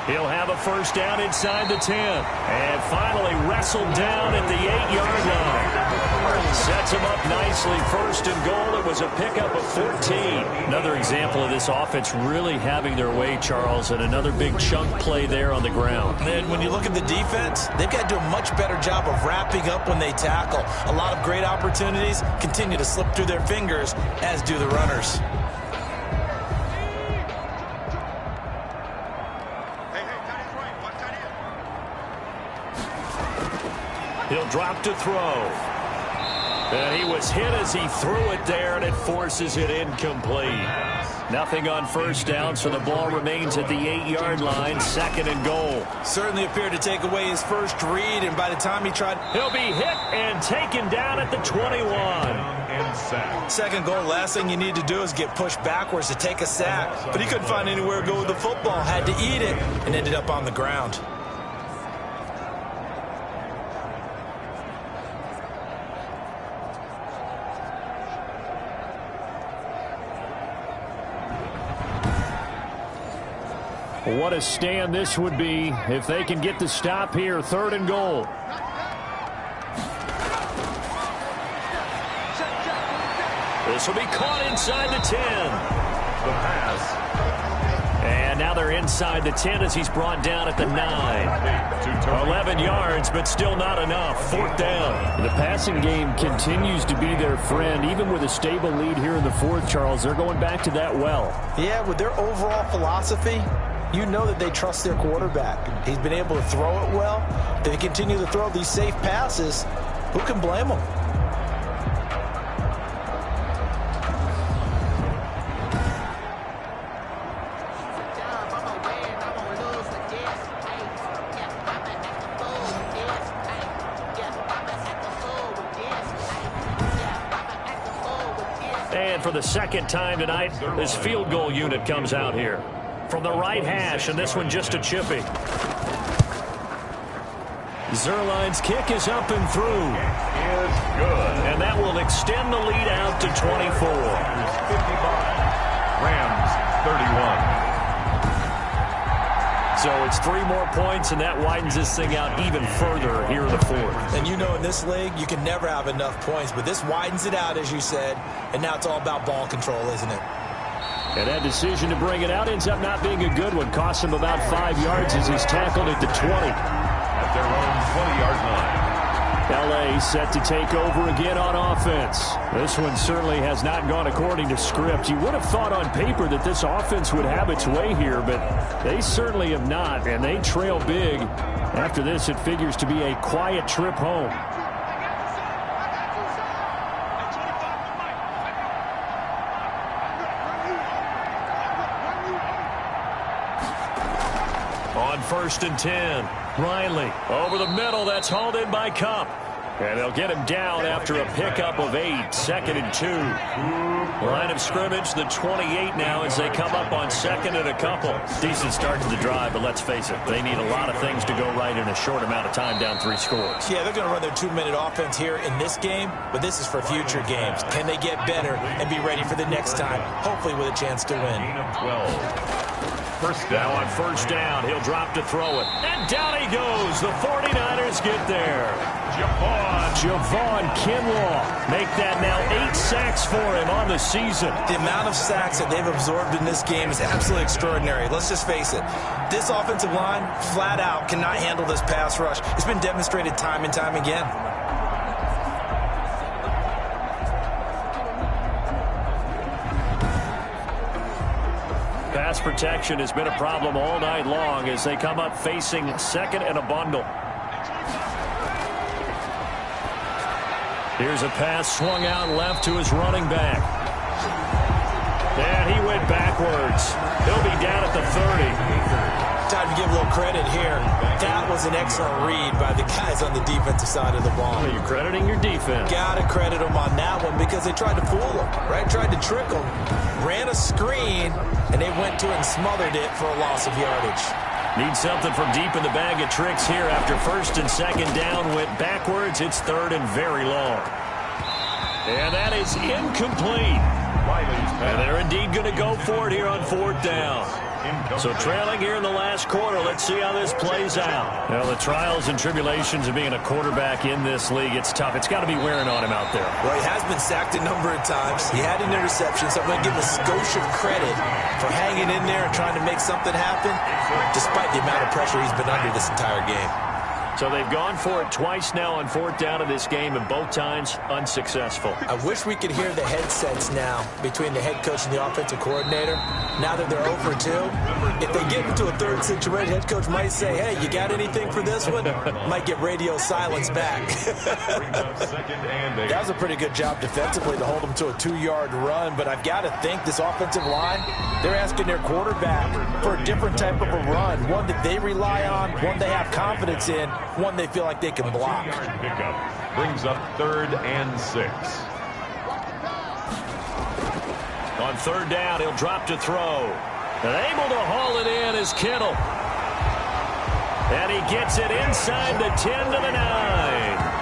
He'll have a first down inside the 10. And finally wrestled down at the 8-yard line. Sets him up nicely. First and goal. It was a pickup of 14. Another example of this offense really having their way, Charles, and another big chunk play there on the ground. And when you look at the defense, they've got to do a much better job of wrapping up when they tackle. A lot of great opportunities continue to slip through their fingers, as do the runners. He'll drop to throw. And he was hit as he threw it there, and it forces it incomplete. Nothing on first down, so the ball remains at the 8-yard line, second and goal. Certainly appeared to take away his first read, and by the time he tried... He'll be hit and taken down at the 21. Second goal, last thing you need to do is get pushed backwards to take a sack. But he couldn't find anywhere to go with the football, had to eat it, and ended up on the ground. What a stand this would be if they can get the stop here. Third and goal. This will be caught inside the 10. The pass. And now they're inside the 10 as he's brought down at the 9. 11 yards, but still not enough. Fourth down. The passing game continues to be their friend. Even with a stable lead here in the fourth, Charles, they're going back to that well. Yeah, with their overall philosophy, you know that they trust their quarterback. He's been able to throw it well. They continue to throw these safe passes. Who can blame them? And for the second time tonight, this field goal unit comes out here. From the right hash, and this one just a chippy. Zuerlein's kick is up and through. Is good. And that will extend the lead out to 24. 55. Rams 31. So it's 3 more points, and that widens this thing out even further here in the fourth. And you know in this league, you can never have enough points, but this widens it out, as you said, and now it's all about ball control, isn't it? And that decision to bring it out ends up not being a good one. Costs him about 5 yards as he's tackled at the 20. At their own 20-yard line. L.A. set to take over again on offense. This one certainly has not gone according to script. You would have thought on paper that this offense would have its way here, but they certainly have not, and they trail big. After this, it figures to be a quiet trip home. On first and 10, Riley over the middle. That's hauled in by Kupp. And they'll get him down after a pickup of 8. Second and 2. Line of scrimmage, the 28 now as they come up on second and a couple. Decent start to the drive, but let's face it, they need a lot of things to go right in a short amount of time, down 3 scores. Yeah, they're going to run their 2-minute offense here in this game, but this is for future games. Can they get better and be ready for the next time, hopefully with a chance to win? Gain of 12. First down. Now on first down, he'll drop to throw it. And down he goes. The 49ers get there. Javon Kinlaw. Make that now 8 sacks for him on the season. The amount of sacks that they've absorbed in this game is absolutely extraordinary. Let's just face it. This offensive line, flat out, cannot handle this pass rush. It's been demonstrated time and time again. Pass protection has been a problem all night long as they come up facing second and a bundle. Here's a pass swung out left to his running back. And he went backwards. He'll be down at the 30. Time to give a little credit here. That was an excellent read by the guys on the defensive side of the ball. You're crediting your defense. Got to credit them on that one because they tried to fool him, right? Tried to trick him. Ran a screen, and they went to it and smothered it for a loss of yardage. Need something from deep in the bag of tricks here after first and second down. Went backwards. It's third and very long. And that is incomplete. And they're indeed going to go for it here on fourth down. So trailing here in the last quarter. Let's see how this plays out. Well, the trials and tribulations of being a quarterback in this league, it's tough. It's got to be wearing on him out there. Well, he has been sacked a number of times. He had an interception, so I'm going to give him a skosh of credit for hanging in there and trying to make something happen, despite the amount of pressure he's been under this entire game. So they've gone for it twice now on fourth down in this game, and both times unsuccessful. I wish we could hear the headsets now between the head coach and the offensive coordinator. Now that they're 0 for 2, if they get into a third situation, head coach might say, hey, you got anything for this one? Might get radio silence back. That was a pretty good job defensively to hold them to a 2-yard run, but I've got to think this offensive line, they're asking their quarterback for a different type of a run, one that they rely on, one they have confidence in, one they feel like they can block. Pickup brings up 3rd and 6. On third down, he'll drop to throw. And able to haul it in is Kittle. And he gets it inside the 10 to the 9.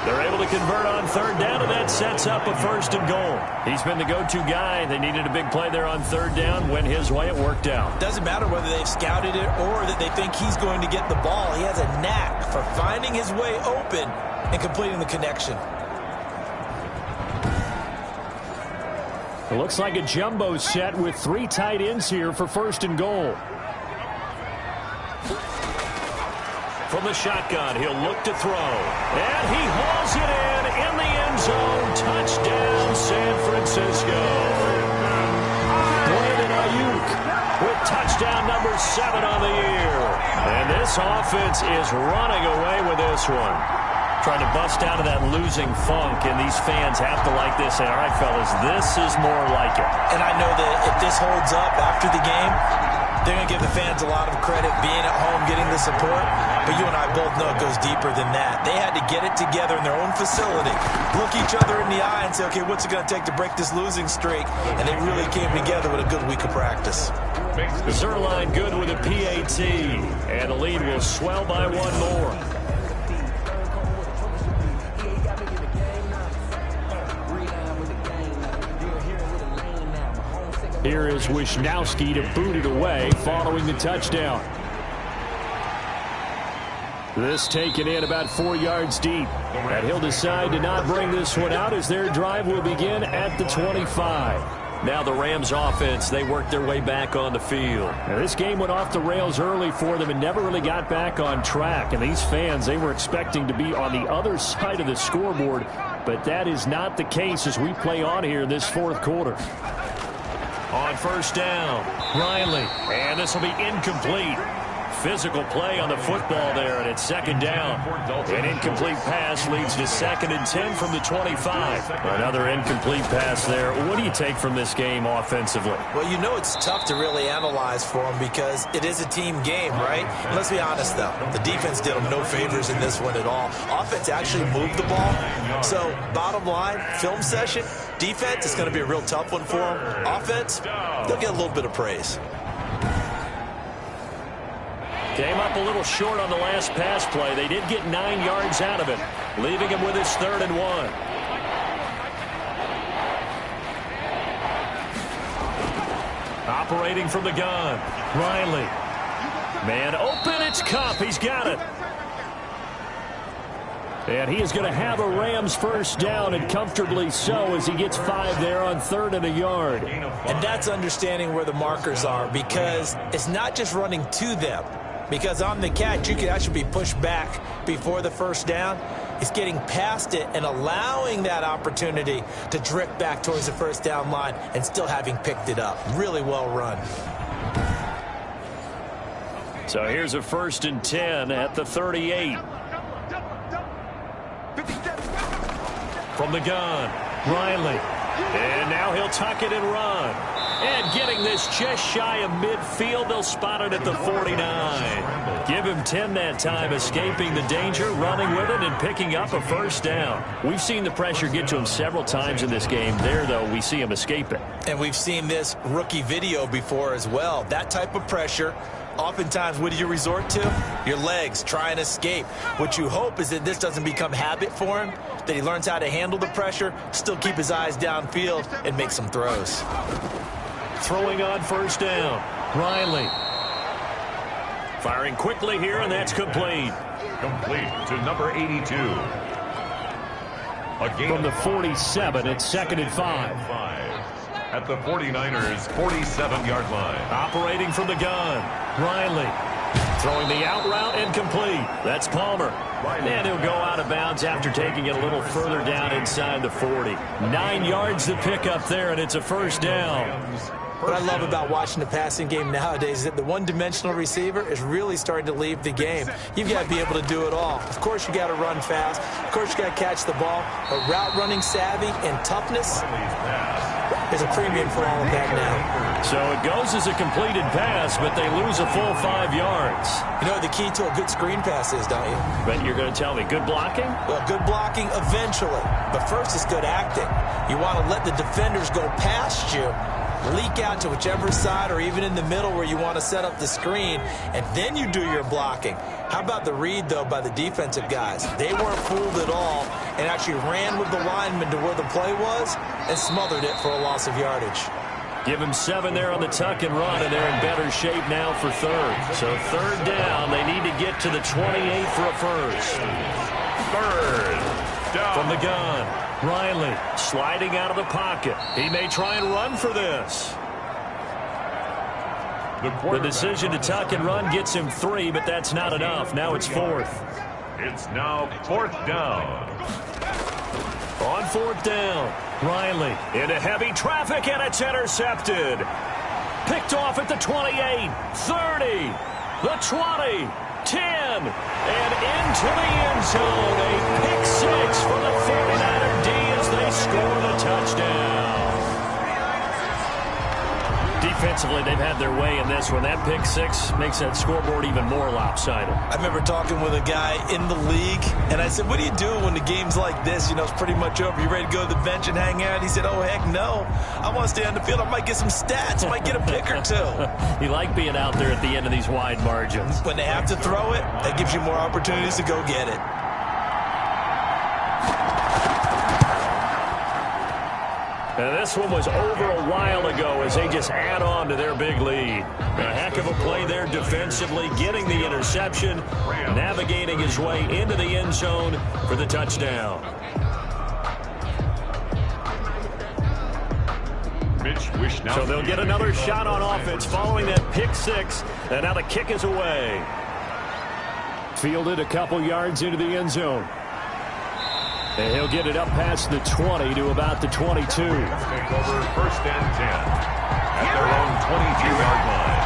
They're able to convert on third down, and that sets up a 1st and goal. He's been the go-to guy. They needed a big play there on third down. Went his way. It worked out. Doesn't matter whether they've scouted it or that they think he's going to get the ball. He has a knack for finding his way open and completing the connection. It looks like a jumbo set with 3 tight ends here for 1st and goal. From the shotgun, he'll look to throw. And he hauls it in the end zone. Touchdown, San Francisco. Brandon Ayuk with touchdown number 7 on the year. And this offense is running away with this one. Trying to bust out of that losing funk, and these fans have to like this. And all right, fellas, this is more like it. And I know that if this holds up after the game, they're going to give the fans a lot of credit being at home, getting the support. But you and I both know it goes deeper than that. They had to get it together in their own facility, look each other in the eye and say, okay, what's it going to take to break this losing streak? And they really came together with a good week of practice. Zerline good with a PAT, and the lead will swell by 1 more. Here is Wisnowski to boot it away following the touchdown. This taken in about 4 yards deep. And he'll decide to not bring this one out as their drive will begin at the 25. Now the Rams offense, they worked their way back on the field. Now this game went off the rails early for them and never really got back on track. And these fans, they were expecting to be on the other side of the scoreboard. But that is not the case as we play on here in this 4th quarter. On 1st down, Riley, and this will be incomplete. Physical play on the football there, and it's 2nd down. An incomplete pass leads to 2nd and 10 from the 25. Another incomplete pass there. What do you take from this game offensively? Well, you know it's tough to really analyze for them because it is a team game, right? And let's be honest, though. The defense did them no favors in this one at all. Offense actually moved the ball. So, bottom line, film session, defense is going to be a real tough one for them. Offense, they'll get a little bit of praise. Came up a little short on the last pass play. They did get 9 yards out of it, leaving him with his 3rd and 1. Operating from the gun, Riley. Man open, it's Kupp. He's got it. And he is going to have a Rams 1st down, and comfortably so, as he gets 5 there on 3rd and a yard. And that's understanding where the markers are, because it's not just running to them. Because on the catch, you can actually be pushed back before the 1st down. It's getting past it and allowing that opportunity to drift back towards the 1st down line and still having picked it up. Really well run. So here's a 1st and 10 at the 38. From the gun, Riley. And now he'll tuck it and run. And getting this just shy of midfield, they'll spot it at the 49. Give him 10 that time, escaping the danger, running with it, and picking up a 1st down. We've seen the pressure get to him several times in this game. There, though, we see him escape it. And we've seen this rookie video before as well. That type of pressure, oftentimes, what do you resort to? Your legs, try and escape. What you hope is that this doesn't become habit for him, that he learns how to handle the pressure, still keep his eyes downfield, and make some throws. Throwing on 1st down, Riley. Firing quickly here, and that's complete. Complete to number 82. From the 47, it's 2nd and 5. At the 49ers' 47-yard line. Operating from the gun. Riley. Throwing the out route and complete. That's Palmer. And he'll go out of bounds after taking it a little further down inside the 40. 9 yards to pick up there, and it's a first down. What I love about watching the passing game nowadays is that the one-dimensional receiver is really starting to leave the game. You've got to be able to do it all. Of course, you got to run fast. Of course, you got to catch the ball. But route running savvy and toughness is a premium for all of that now. So it goes as a completed pass, but they lose a full 5 yards. You know what the key to a good screen pass is, don't you? But you're going to tell me, good blocking? Well, good blocking eventually. But first, it's good acting. You want to let the defenders go past you, leak out to whichever side or even in the middle where you want to set up the screen, and then you do your blocking. How about the read, though, by the defensive guys? They weren't fooled at all and actually ran with the lineman to where the play was and smothered it for a loss of yardage. Give him 7 there on the tuck and run, and they're in better shape now for third. So third down, they need to get to the 28 for a first. Third down. From the gun, Riley sliding out of the pocket. He may try and run for this. The decision to tuck and run gets him 3, but that's not enough. Now it's 4th. It's now 4th down. On 4th down, Riley into heavy traffic, and it's intercepted. Picked off at the 28, 30, the 20, 10, and into the end zone. A pick 6 for the 49er D as they score the touchdown. Defensively, they've had their way in this one. That pick 6 makes that scoreboard even more lopsided. I remember talking with a guy in the league, and I said, what do you do when the game's like this? You know, it's pretty much over. You ready to go to the bench and hang out? He said, oh, heck no. I want to stay on the field. I might get some stats. I might get a pick or two. You like being out there at the end of these wide margins. When they have to throw it, that gives you more opportunities to go get it. And this one was over a while ago as they just add on to their big lead. A heck of a play there defensively, getting the interception, navigating his way into the end zone for the touchdown. So they'll get another shot on offense following that pick 6, and now the kick is away. Fielded a couple yards into the end zone. And he'll get it up past the 20 to about the 22. Take over 1st and 10 at their own 22-yard line.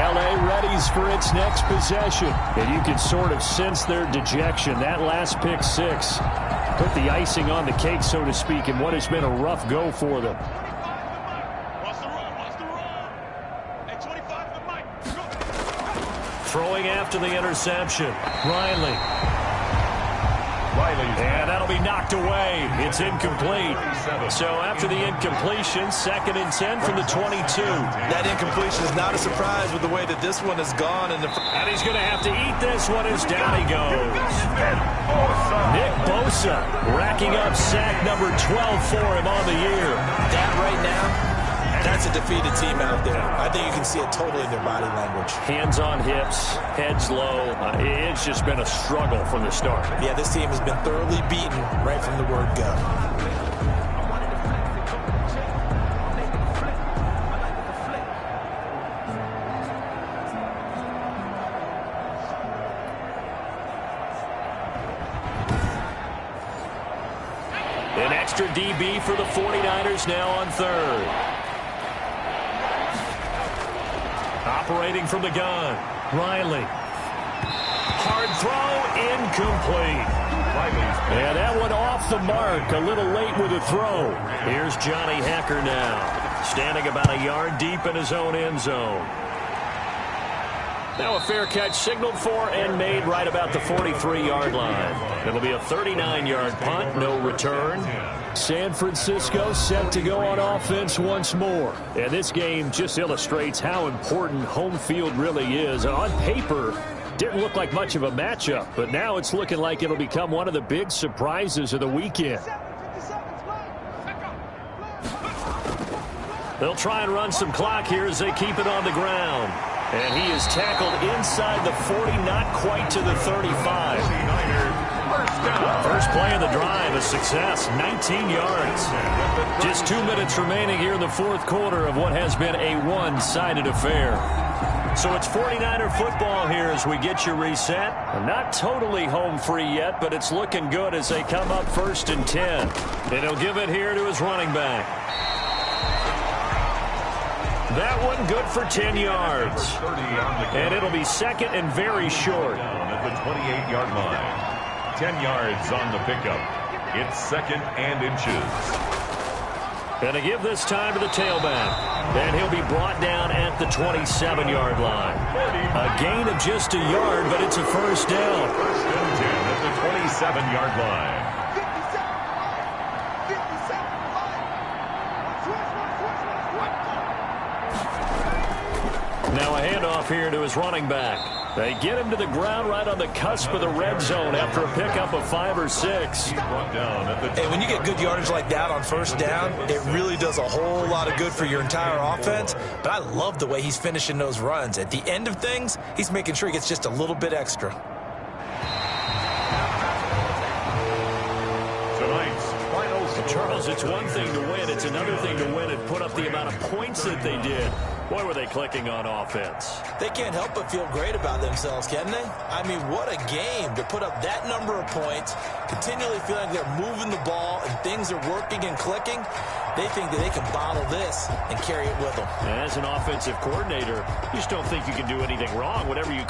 L.A. readies for its next possession. And you can sort of sense their dejection. That last pick 6 put the icing on the cake, so to speak, in what has been a rough go for them. Throwing after the interception, Riley. And that'll be knocked away. It's incomplete. So after the incompletion, 2nd and 10 from the 22. That incompletion is not a surprise with the way that this one has gone. And he's going to have to eat this one as down he goes. Nick Bosa racking up sack number 12 for him on the year. That right now, that's a defeated team out there. I think you can see it totally in their body language. Hands on hips, heads low. It's just been a struggle from the start. Yeah, this team has been thoroughly beaten right from the word go. An extra DB for the 49ers now on 3rd. Operating from the gun, Riley. Hard throw, incomplete. And that one off the mark, a little late with the throw. Here's Johnny Hekker now, standing about a yard deep in his own end zone. Now a fair catch signaled for and made right about the 43-yard line. It'll be a 39-yard punt, no return. San Francisco set to go on offense once more. And this game just illustrates how important home field really is. On paper, didn't look like much of a matchup, but now it's looking like it'll become one of the big surprises of the weekend. They'll try and run some clock here as they keep it on the ground. And he is tackled inside the 40, not quite to the 35. First play of the drive, a success, 19 yards. Just 2 minutes remaining here in the fourth quarter of what has been a one-sided affair. So it's 49er football here as we get you reset. Not totally home free yet, but it's looking good as they come up 1st and 10. And he'll give it here to his running back. That one good for 10 yards. And it'll be second and very short. At the 28-yard line. 10 yards on the pickup. It's 2nd and inches. And to give this time to the tailback. And he'll be brought down at the 27-yard line. A gain of just a yard, but it's a first down. 1st and 10 at the 27-yard line. Now a handoff here to his running back. They get him to the ground right on the cusp of the red zone after a pickup of 5 or 6. Hey, when you get good yardage like that on first down, it really does a whole lot of good for your entire offense. But I love the way he's finishing those runs. At the end of things, he's making sure he gets just a little bit extra. Charles, it's one thing to win. It's another thing to win and put up the amount of points that they did. Boy, were they clicking on offense. They can't help but feel great about themselves, can they? I mean, what a game to put up that number of points, continually feeling they're moving the ball and things are working and clicking. They think that they can bottle this and carry it with them. As an offensive coordinator, you just don't think you can do anything wrong. Whatever you